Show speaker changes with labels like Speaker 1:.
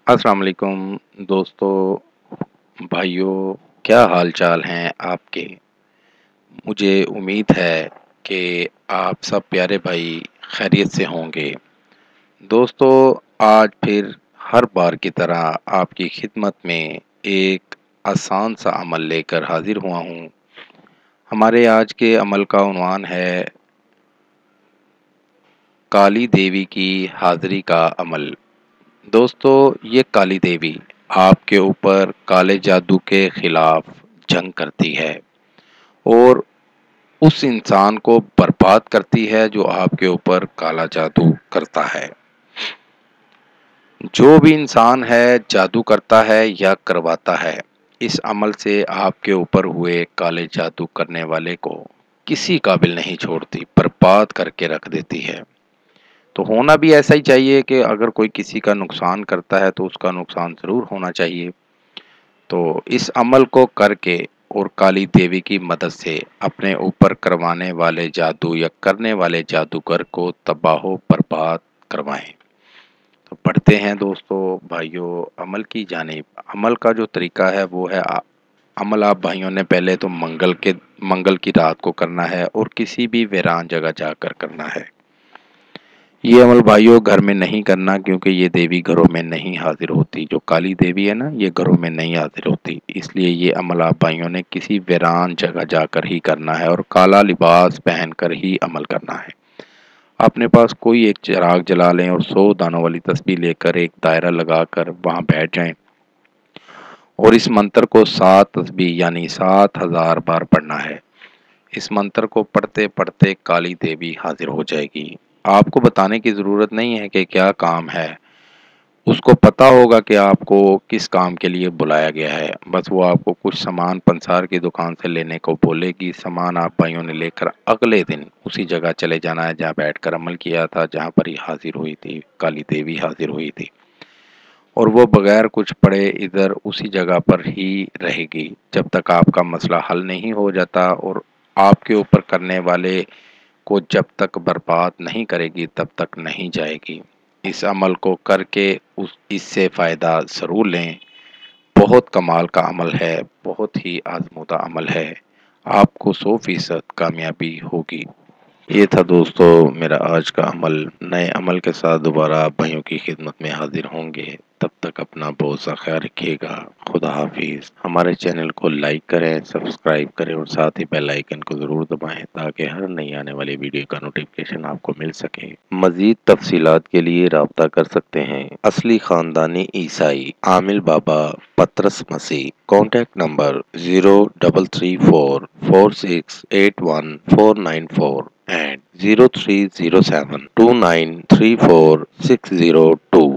Speaker 1: السلام علیکم دوستو، بھائیوں، کیا حال چال ہیں آپ کے؟ مجھے امید ہے کہ آپ سب پیارے بھائی خیریت سے ہوں گے۔ دوستو، آج پھر ہر بار کی طرح آپ کی خدمت میں ایک آسان سا عمل لے کر حاضر ہوا ہوں۔ ہمارے آج کے عمل کا عنوان ہے کالی دیوی کی حاضری کا عمل۔ دوستو، یہ کالی دیوی آپ کے اوپر کالے جادو کے خلاف جنگ کرتی ہے اور اس انسان کو برباد کرتی ہے جو آپ کے اوپر کالا جادو کرتا ہے۔ جو بھی انسان ہے جادو کرتا ہے یا کرواتا ہے، اس عمل سے آپ کے اوپر ہوئے کالے جادو کرنے والے کو کسی قابل نہیں چھوڑتی، برباد کر کے رکھ دیتی ہے۔ تو ہونا بھی ایسا ہی چاہیے کہ اگر کوئی کسی کا نقصان کرتا ہے تو اس کا نقصان ضرور ہونا چاہیے۔ تو اس عمل کو کر کے اور کالی دیوی کی مدد سے اپنے اوپر کروانے والے جادو یا کرنے والے جادوگر کو تباہ و برباد کروائیں۔ تو پڑھتے ہیں دوستو، بھائیوں، عمل کی جانب۔ عمل کا جو طریقہ ہے وہ ہے عمل آپ بھائیوں نے پہلے تو منگل کی رات کو کرنا ہے اور کسی بھی ویران جگہ جا کر کرنا ہے۔ یہ عمل بھائیوں گھر میں نہیں کرنا، کیونکہ یہ دیوی گھروں میں نہیں حاضر ہوتی۔ جو کالی دیوی ہے نا، یہ گھروں میں نہیں حاضر ہوتی، اس لیے یہ عمل آپ بھائیوں نے کسی ویران جگہ جا کر ہی کرنا ہے اور کالا لباس پہن کر ہی عمل کرنا ہے۔ اپنے پاس کوئی ایک چراغ جلا لیں اور 100 دانوں والی تسبیح لے کر ایک دائرہ لگا کر وہاں بیٹھ جائیں اور اس منتر کو 7 تسبیح یعنی 7000 بار پڑھنا ہے۔ اس منتر کو پڑھتے پڑھتے کالی دیوی حاضر ہو جائے گی۔ آپ کو بتانے کی ضرورت نہیں ہے کہ کیا کام ہے، اس کو پتا ہوگا کہ آپ کو کس کام کے لیے بلایا گیا ہے۔ بس وہ آپ کو کچھ سامان پنسار کی دکان سے لینے کو بولے گی۔ سامان آپ بھائیوں نے لے کر اگلے دن اسی جگہ چلے جانا ہے جہاں بیٹھ کر عمل کیا تھا، جہاں پر ہی حاضر ہوئی تھی، کالی دیوی حاضر ہوئی تھی، اور وہ بغیر کچھ پڑھے ادھر اسی جگہ پر ہی رہے گی جب تک آپ کا مسئلہ حل نہیں ہو جاتا، اور آپ کے اوپر کرنے والے کو جب تک برباد نہیں کرے گی تب تک نہیں جائے گی۔ اس عمل کو کر کے اس سے فائدہ ضرور لیں۔ بہت کمال کا عمل ہے، بہت ہی آزمودہ عمل ہے، آپ کو 100% کامیابی ہوگی۔ یہ تھا دوستو میرا آج کا عمل۔ نئے عمل کے ساتھ دوبارہ آپ بھائیوں کی خدمت میں حاضر ہوں گے۔ تب تک اپنا بہت سا خیال رکھیے گا۔ خدا حافظ۔ ہمارے چینل کو لائک کریں، سبسکرائب کریں اور ساتھ ہی بیل آئیکن کو ضرور دبائیں تاکہ ہر نئی آنے والی ویڈیو کا نوٹیفکیشن آپ کو مل سکے۔ مزید تفصیلات کے لیے رابطہ کر سکتے ہیں۔ اصلی خاندانی عیسائی عامل بابا پطرس مسیح۔ Contact number 030446819494 and 030729346002۔